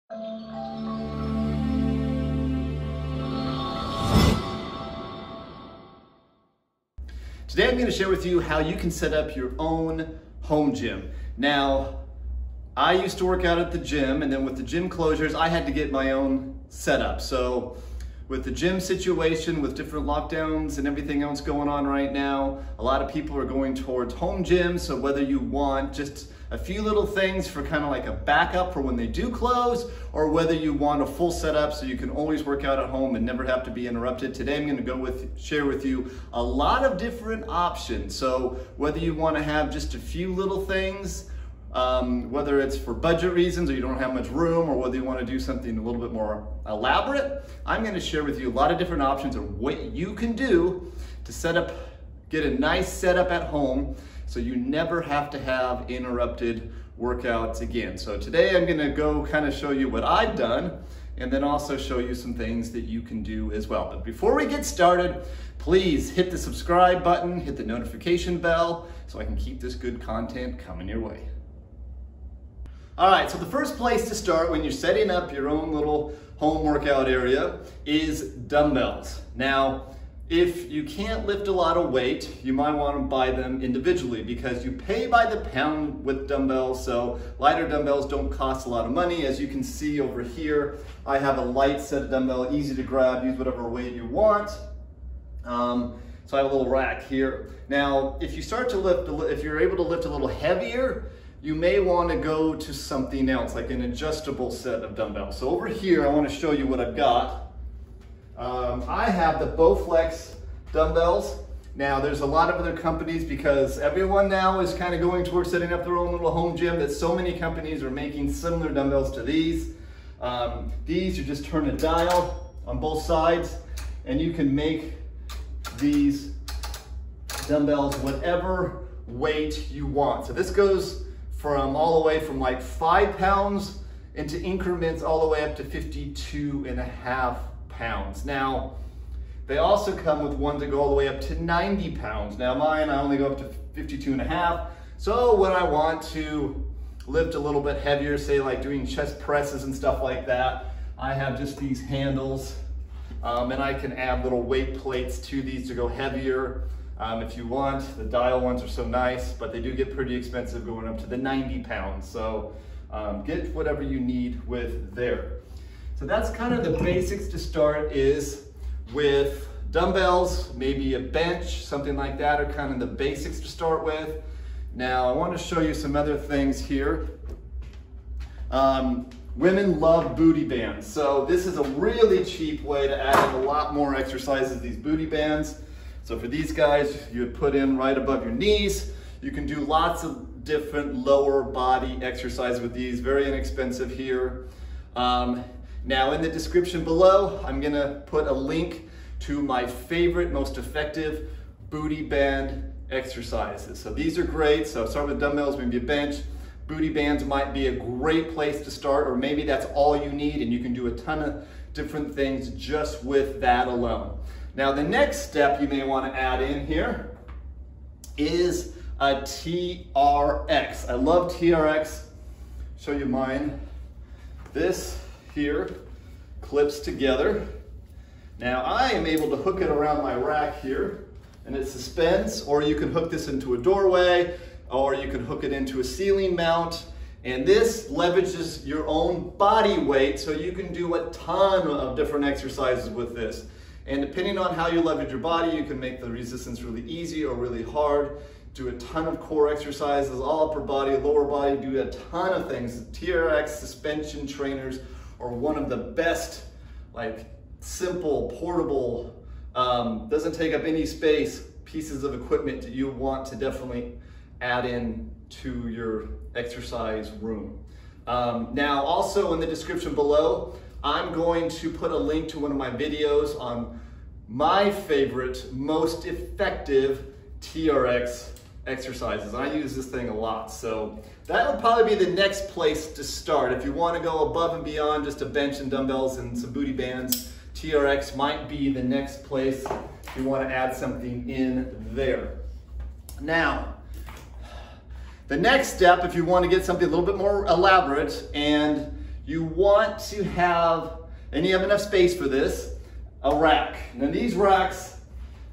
Today I'm going to share with you how you can set up your own home gym. Now, I used to work out at the gym, and then with the gym closures, I had to get my own setup. So with the gym situation, with different lockdowns and everything else going on right now, a lot of people are going towards home gyms. So whether you want just a few little things for kind of like a backup for when they do close, or whether you want a full setup so you can always work out at home and never have to be interrupted. Today I'm going to share with you a lot of different options. So whether you want to have just a few little things, whether it's for budget reasons or you don't have much room, or whether you want to do something a little bit more elaborate, I'm going to share with you a lot of different options of what you can do to get a nice setup at home so you never have to have interrupted workouts again. So today I'm going to go kind of show you what I've done, and then also show you some things that you can do as well. But before we get started, please hit the subscribe button, hit the notification bell so I can keep this good content coming your way. All right, so the first place to start when you're setting up your own little home workout area is dumbbells. Now, if you can't lift a lot of weight, you might want to buy them individually because you pay by the pound with dumbbells. So lighter dumbbells don't cost a lot of money. As you can see over here, I have a light set of dumbbell, easy to grab, use whatever weight you want. So I have a little rack here. Now, if you're able to lift a little heavier, you may want to go to something else, like an adjustable set of dumbbells. So over here, I want to show you what I've got. I have the Bowflex dumbbells. Now, there's a lot of other companies because everyone now is kind of going towards setting up their own little home gym, that so many companies are making similar dumbbells to these. These, you just turn a dial on both sides, and you can make these dumbbells whatever weight you want. So this goes from all the way from like 5 pounds into increments all the way up to 52.5 pounds. Now, they also come with ones that go all the way up to 90 pounds. Now mine, I only go up to 52.5. So when I want to lift a little bit heavier, say like doing chest presses and stuff like that, I have just these handles, and I can add little weight plates to these to go heavier. If you want, the dial ones are so nice, but they do get pretty expensive going up to the 90 pounds. So get whatever you need with there. So that's kind of the basics to start, is with dumbbells, maybe a bench, something like that are kind of the basics to start with. Now I want to show you some other things here. Women love booty bands. So this is a really cheap way to add in a lot more exercises, these booty bands. So for these guys, you would put in right above your knees. You can do lots of different lower body exercises with these, very inexpensive here. Now in the description below, I'm gonna put a link to my favorite, most effective booty band exercises. So these are great. So start with dumbbells, maybe a bench. Booty bands might be a great place to start, or maybe that's all you need and you can do a ton of different things just with that alone. Now the next step you may want to add in here is a TRX. I love TRX. Show you mine. This here clips together. Now I am able to hook it around my rack here, and it suspends, or you can hook this into a doorway, or you can hook it into a ceiling mount. And this leverages your own body weight, so you can do a ton of different exercises with this. And depending on how you leverage your body, you can make the resistance really easy or really hard. Do a ton of core exercises, all upper body, lower body, do a ton of things. TRX suspension trainers are one of the best, like simple, portable, doesn't take up any space, pieces of equipment that you want to definitely add in to your exercise room. Now also in the description below, I'm going to put a link to one of my videos on my favorite, most effective TRX exercises. I use this thing a lot, so that would probably be the next place to start. If you want to go above and beyond just a bench and dumbbells and some booty bands, TRX might be the next place if you want to add something in there. Now, the next step, if you want to get something a little bit more elaborate and you want to have, and you have enough space for this, a rack. Now these racks,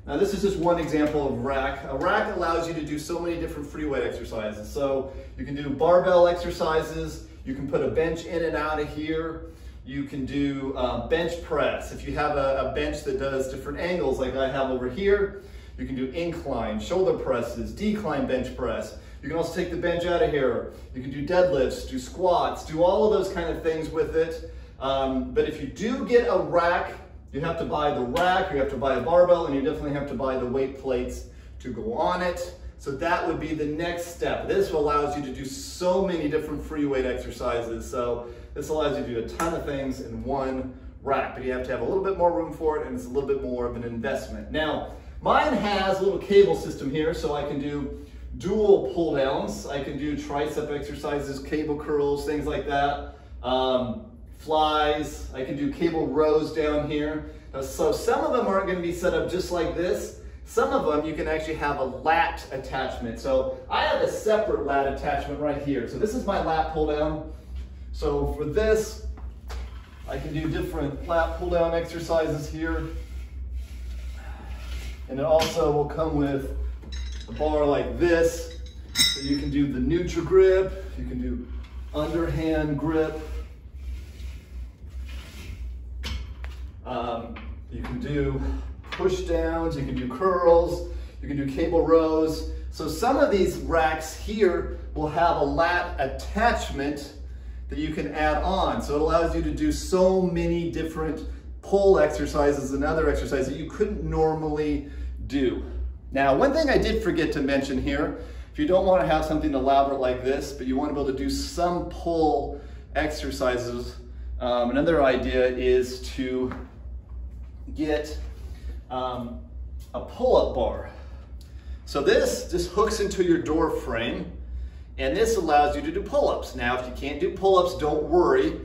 now this is just one example of rack. A rack allows you to do so many different free weight exercises. So you can do barbell exercises, you can put a bench in and out of here, you can do bench press. If you have a bench that does different angles like I have over here, you can do incline, shoulder presses, decline bench press. You can also take the bench out of here. You can do deadlifts, do squats, do all of those kind of things with it. But if you do get a rack, you have to buy the rack, you have to buy a barbell, and you definitely have to buy the weight plates to go on it. So that would be the next step. This allows you to do so many different free weight exercises. So this allows you to do a ton of things in one rack, but you have to have a little bit more room for it, and it's a little bit more of an investment. Now, mine has a little cable system here, so I can do dual pull downs. I can do tricep exercises, cable curls, things like that. Flies, I can do cable rows down here. So some of them aren't going to be set up just like this. Some of them you can actually have a lat attachment. So I have a separate lat attachment right here. So this is my lat pull down. So for this, I can do different lat pull down exercises here. And it also will come with a bar like this. So you can do the neutral grip, you can do underhand grip. You can do push downs, you can do curls, you can do cable rows. So some of these racks here will have a lat attachment that you can add on. So it allows you to do so many different pull exercises and other exercises that you couldn't normally do. Now, one thing I did forget to mention here, if you don't want to have something elaborate like this, but you want to be able to do some pull exercises, another idea is to get a pull-up bar. So this just hooks into your door frame, and this allows you to do pull-ups. Now, if you can't do pull-ups, don't worry,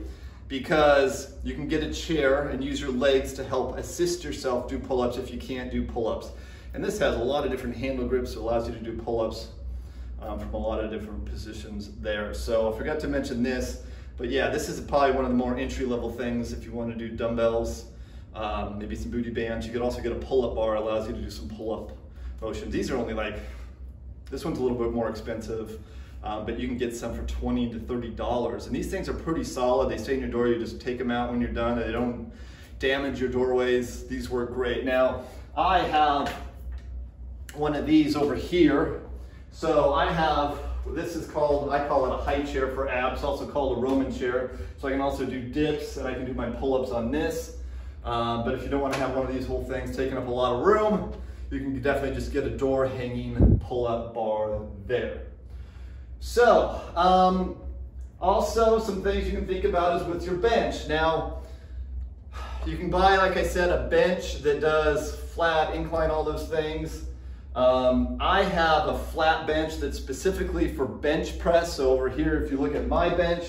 because you can get a chair and use your legs to help assist yourself do pull-ups if you can't do pull-ups. And this has a lot of different handle grips, so it allows you to do pull-ups from a lot of different positions there. So I forgot to mention this, but yeah, this is probably one of the more entry-level things if you want to do dumbbells, maybe some booty bands. You could also get a pull-up bar, allows you to do some pull-up motions. These are only like, this one's a little bit more expensive, but you can get some for $20 to $30. And these things are pretty solid. They stay in your door, you just take them out when you're done. They don't damage your doorways. These work great. Now, I have one of these over here. So I have, this is called, I call it a high chair for abs, also called a Roman chair. So I can also do dips, and I can do my pull-ups on this. But if you don't want to have one of these whole things taking up a lot of room, you can definitely just get a door hanging pull-up bar there. So, also some things you can think about is with your bench. Now, you can buy, like I said, a bench that does flat, incline, all those things. I have a flat bench that's specifically for bench press. So over here, if you look at my bench,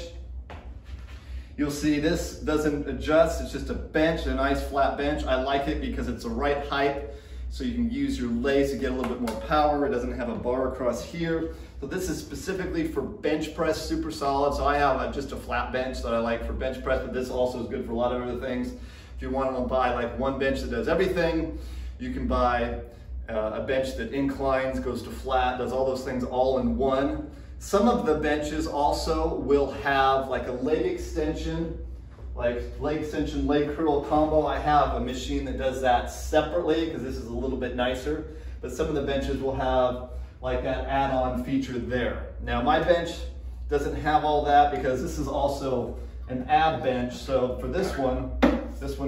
you'll see this doesn't adjust. It's just a bench, a nice flat bench. I like it because it's the right height, so you can use your legs to get a little bit more power. It doesn't have a bar across here. So this is specifically for bench press, super solid. So I have just a flat bench that I like for bench press, but this also is good for a lot of other things. If you want to buy like one bench that does everything, you can buy a bench that inclines, goes to flat, does all those things all in one. Some of the benches also will have like a leg extension, leg curl combo. I have a machine that does that separately because this is a little bit nicer, but some of the benches will have like that add-on feature there. Now my bench doesn't have all that because this is also an ab bench. So for this one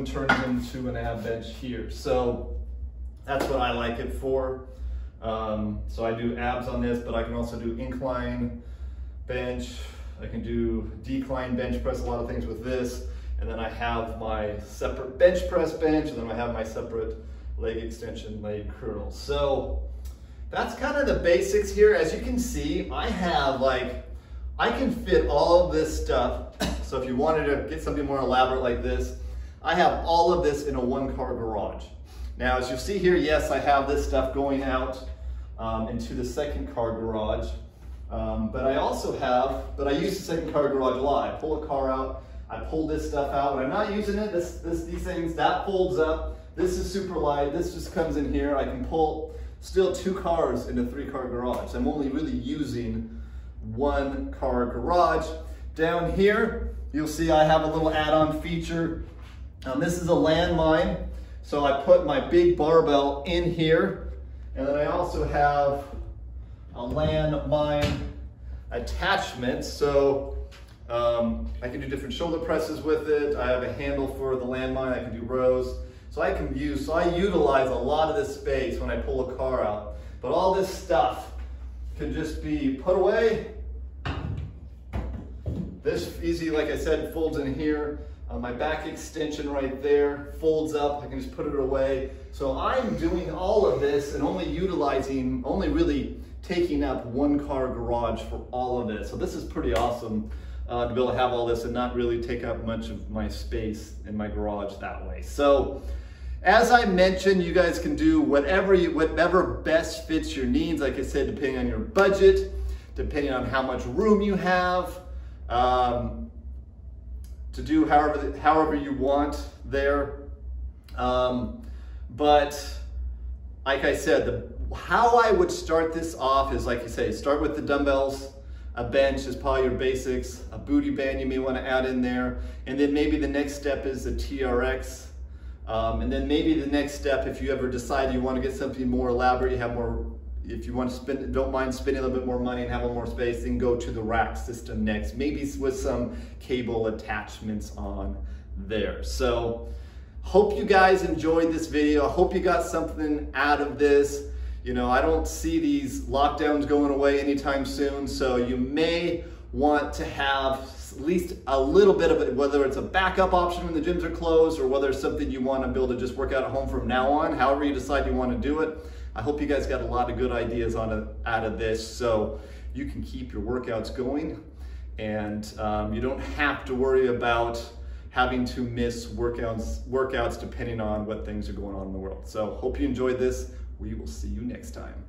turns into an ab bench here. So that's what I like it for. So I do abs on this, but I can also do incline bench. I can do decline bench press, a lot of things with this. And then I have my separate bench press bench, and then I have my separate leg extension, leg curl. So that's kind of the basics here. As you can see, I can fit all of this stuff. So if you wanted to get something more elaborate like this, I have all of this in a one-car garage. Now, as you see here, yes, I have this stuff going out into the second car garage, but I use the second car garage a lot. I pull a car out, I pull this stuff out. When I'm not using it, these things, that folds up. This is super light. This just comes in here. I can pull still 2 cars in a 3-car garage. I'm only really using 1-car garage. Down here, you'll see I have a little add-on feature. This is a landmine. So I put my big barbell in here, and then I also have a landmine attachment. So I can do different shoulder presses with it. I have a handle for the landmine. I can do rows. So I utilize a lot of this space when I pull a car out. But all this stuff can just be put away. This easy, like I said, folds in here. My back extension right there folds up. I can just put it away. So I'm doing all of this and only really taking up 1-car garage for all of it. So this is pretty awesome to be able to have all this and not really take up much of my space in my garage that way. So as I mentioned, you guys can do whatever best fits your needs. Like I said, depending on your budget, depending on how much room you have, to do however you want there. But like I said, how I would start this off is, like you say, start with the dumbbells. A bench is probably your basics. A booty band you may want to add in there. And then maybe the next step is a TRX. And then maybe the next step, if you ever decide you want to get something more elaborate, if you want to don't mind spending a little bit more money and have a little more space, then go to the rack system next, maybe with some cable attachments on there. So hope you guys enjoyed this video. I hope you got something out of this. You know, I don't see these lockdowns going away anytime soon, so you may want to have at least a little bit of it, whether it's a backup option when the gyms are closed or whether it's something you want to be able to just work out at home from now on, however you decide you want to do it. I hope you guys got a lot of good ideas out of this, so you can keep your workouts going, and you don't have to worry about having to miss workouts depending on what things are going on in the world. So hope you enjoyed this. We will see you next time.